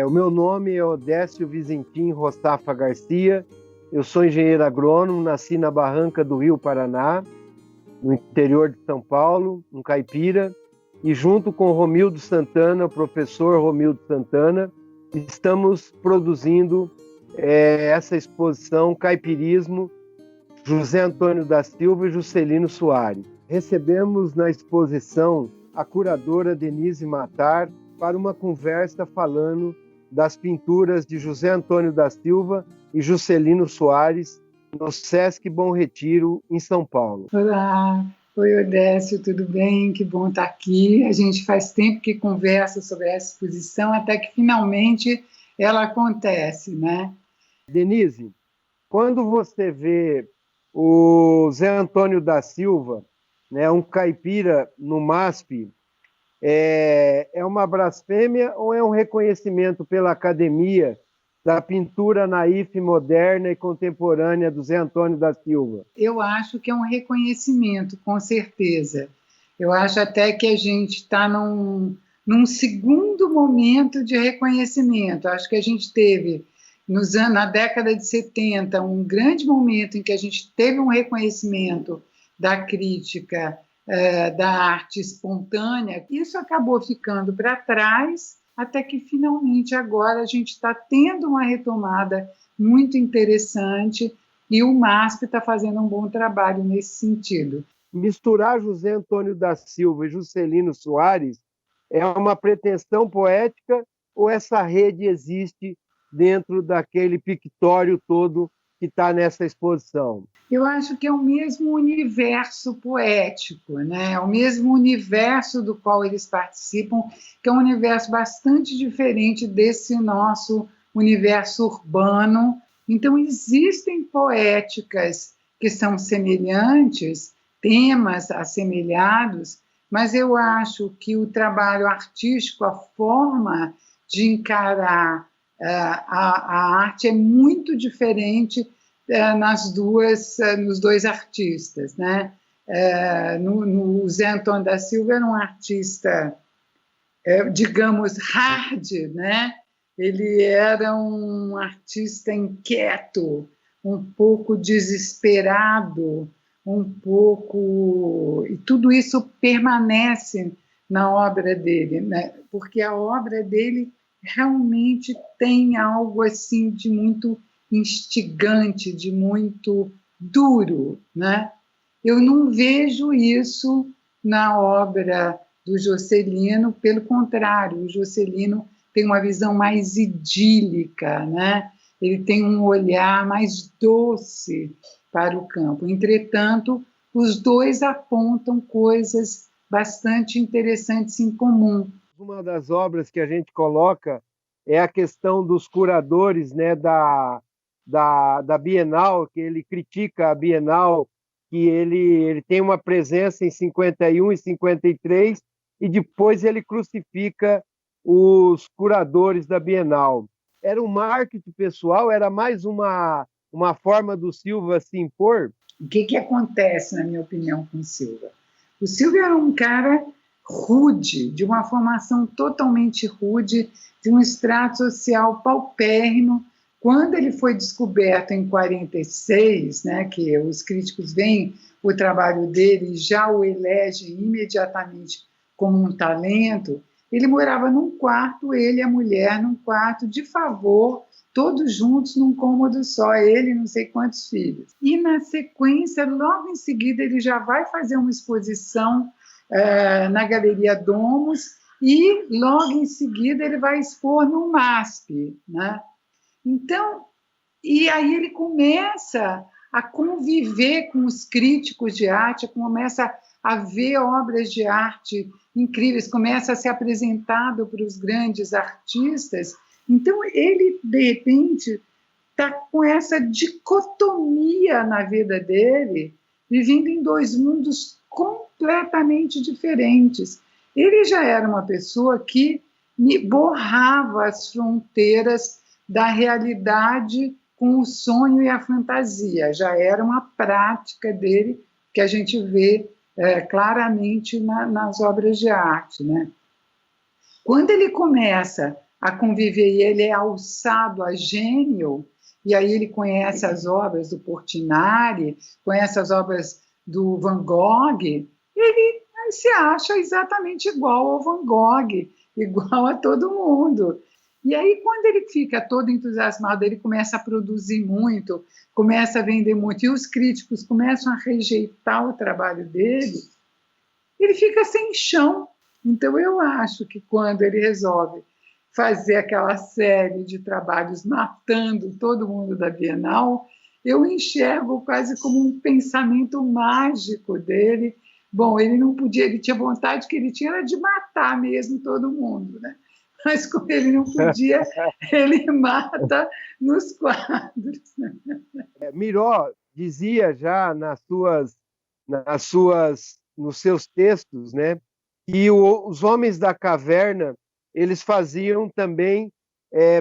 O meu nome é Odécio Vizentim Rossafa Garcia, eu sou engenheiro agrônomo, nasci na Barranca do Rio Paraná, no interior de São Paulo, um caipira, e junto com o Romildo Santana, o professor Romildo Santana, estamos produzindo essa exposição Caipirismo, José Antônio da Silva e Juscelino Soares. Recebemos na exposição a curadora Denise Matar para uma conversa falando das pinturas de José Antônio da Silva e Juscelino Soares no Sesc Bom Retiro, em São Paulo. Olá, oi Odécio, tudo bem? Que bom estar aqui. A gente faz tempo que conversa sobre essa exposição até que finalmente ela acontece, né? Denise, quando você vê o Zé Antônio da Silva, né, um caipira no MASP, é uma blasfêmia ou é um reconhecimento pela academia da pintura naif, moderna e contemporânea do Zé Antônio da Silva? Eu acho que é um reconhecimento, com certeza. Eu acho até que a gente está num segundo momento de reconhecimento. Acho que a gente teve, na década de 70, um grande momento em que a gente teve um reconhecimento da crítica, da arte espontânea. Isso acabou ficando para trás, até que finalmente agora a gente está tendo uma retomada muito interessante e o MASP está fazendo um bom trabalho nesse sentido. Misturar José Antônio da Silva e Juscelino Soares é uma pretensão poética ou essa rede existe dentro daquele pictório todo que está nessa exposição? Eu acho que é o mesmo universo poético, né? É o mesmo universo do qual eles participam, que é um universo bastante diferente desse nosso universo urbano. Então, existem poéticas que são semelhantes, temas assemelhados, mas eu acho que o trabalho artístico, a forma de encarar a arte é muito diferente nos dois artistas, né? No Zé Antônio da Silva era um artista, digamos, hard, né? Ele era um artista inquieto, um pouco desesperado, e tudo isso permanece na obra dele, né? Porque a obra dele realmente tem algo assim de muito instigante, de muito duro, né? Eu não vejo isso na obra do Juscelino, pelo contrário, o Juscelino tem uma visão mais idílica, né? Ele tem um olhar mais doce para o campo. Entretanto, os dois apontam coisas bastante interessantes em comum. Uma das obras que a gente coloca é a questão dos curadores, né, da Bienal, que ele critica a Bienal, que ele tem uma presença em 51 e 53, e depois ele crucifica os curadores da Bienal. Era um marketing pessoal? Era mais uma forma do Silva se impor? O que acontece, na minha opinião, com o Silva? O Silva era um cara rude, de uma formação totalmente rude, de um extrato social paupérrimo. Quando ele foi descoberto em 46, né, que os críticos veem o trabalho dele e já o elegem imediatamente como um talento, ele morava num quarto, ele e a mulher num quarto de favor, todos juntos num cômodo só, ele e não sei quantos filhos. E na sequência, logo em seguida, ele já vai fazer uma exposição na Galeria Domus e logo em seguida ele vai expor no MASP, né? Então, e aí ele começa a conviver com os críticos de arte, começa a ver obras de arte incríveis, começa a ser apresentado para os grandes artistas. Então, ele, de repente, está com essa dicotomia na vida dele, vivendo em dois mundos completamente diferentes. Ele já era uma pessoa que borrava as fronteiras da realidade com o sonho e a fantasia. Já era uma prática dele que a gente vê claramente nas obras de arte, né? Quando ele começa a conviver, e ele é alçado a gênio, e aí ele conhece as obras do Portinari, conhece as obras do Van Gogh, ele se acha exatamente igual ao Van Gogh, igual a todo mundo. E aí, quando ele fica todo entusiasmado, ele começa a produzir muito, começa a vender muito, e os críticos começam a rejeitar o trabalho dele, ele fica sem chão. Então, eu acho que quando ele resolve fazer aquela série de trabalhos matando todo mundo da Bienal, eu enxergo quase como um pensamento mágico dele. Bom, ele não podia, ele tinha vontade, que ele tinha era de matar mesmo todo mundo, né? Mas como ele não podia, ele mata nos quadros. Miró dizia já nos seus textos, né, que os homens da caverna eles faziam também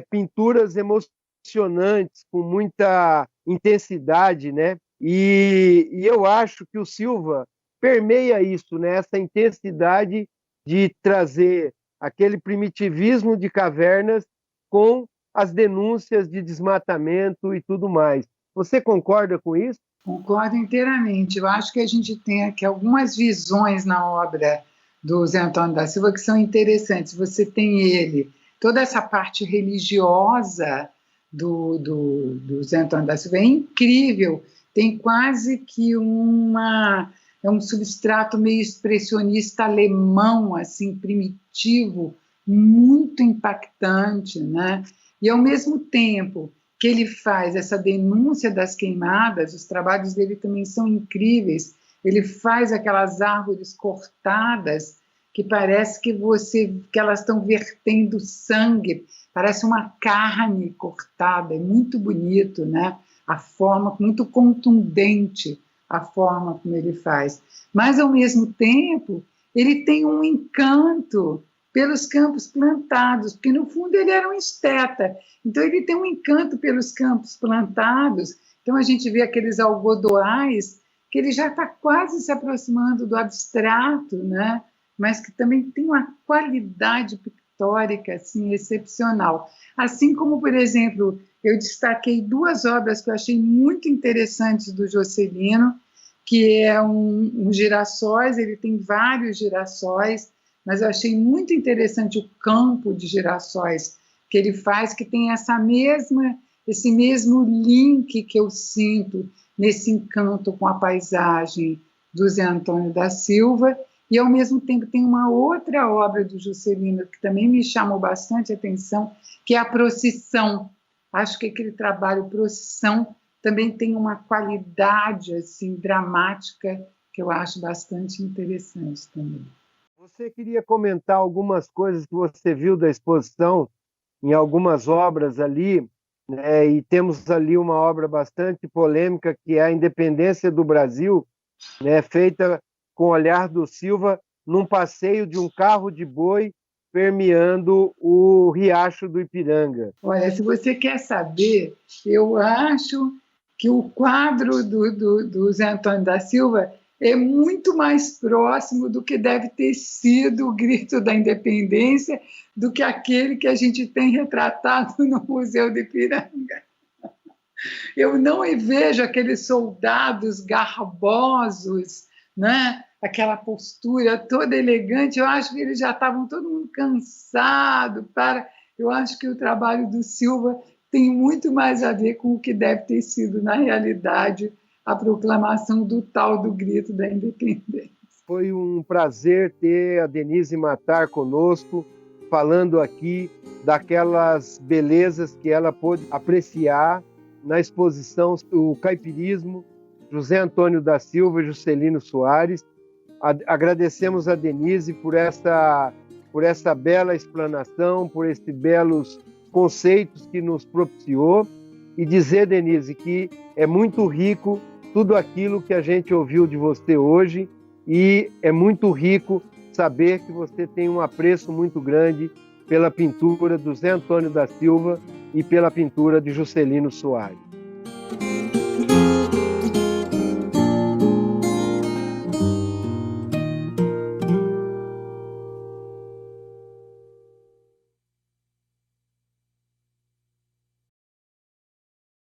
pinturas emocionantes com muita intensidade, né? E eu acho que o Silva permeia isso, né? Essa intensidade de trazer aquele primitivismo de cavernas com as denúncias de desmatamento e tudo mais. Você concorda com isso? Concordo inteiramente. Eu acho que a gente tem aqui algumas visões na obra do Zé Antônio da Silva que são interessantes. Você tem ele, toda essa parte religiosa do Zé Antônio da Silva é incrível, tem quase que um substrato meio expressionista alemão, assim, primitivo, muito impactante, né? E ao mesmo tempo que ele faz essa denúncia das queimadas, os trabalhos dele também são incríveis. Ele faz aquelas árvores cortadas que parece que elas estão vertendo sangue, parece uma carne cortada, é muito bonito, né? A forma, muito contundente a forma como ele faz. Mas, ao mesmo tempo, ele tem um encanto pelos campos plantados, porque, no fundo, ele era um esteta. Então, ele tem um encanto pelos campos plantados. Então, a gente vê aqueles algodoais, que ele já está quase se aproximando do abstrato, né? Mas que também tem uma qualidade pictórica assim, excepcional. Assim como, por exemplo, eu destaquei duas obras que eu achei muito interessantes do Juscelino, que é um girassóis, ele tem vários girassóis, mas eu achei muito interessante o campo de girassóis que ele faz, que tem esse mesmo link que eu sinto nesse encanto com a paisagem do Zé Antônio da Silva, e ao mesmo tempo tem uma outra obra do Juscelino que também me chamou bastante atenção, que é a Procissão. Acho que aquele trabalho Procissão também tem uma qualidade assim dramática que eu acho bastante interessante também. Você queria comentar algumas coisas que você viu da exposição em algumas obras ali, né? E temos ali uma obra bastante polêmica que é a Independência do Brasil, né? Feita com o olhar do Silva num passeio de um carro de boi permeando o Riacho do Ipiranga. Olha, se você quer saber, eu acho que o quadro do Zé Antônio da Silva é muito mais próximo do que deve ter sido o Grito da Independência do que aquele que a gente tem retratado no Museu do Ipiranga. Eu não vejo aqueles soldados garbosos, né? Aquela postura toda elegante. Eu acho que eles já estavam todo mundo cansado. Eu acho que o trabalho do Silva tem muito mais a ver com o que deve ter sido, na realidade, a proclamação do tal do Grito da Independência. Foi um prazer ter a Denise Matar conosco, falando aqui daquelas belezas que ela pôde apreciar na exposição O Caipirismo, José Antônio da Silva e Juscelino Soares. Agradecemos a Denise por essa bela explanação, por esses belos conceitos que nos propiciou, e dizer, Denise, que é muito rico tudo aquilo que a gente ouviu de você hoje, e é muito rico saber que você tem um apreço muito grande pela pintura do Zé Antônio da Silva e pela pintura de Juscelino Soares.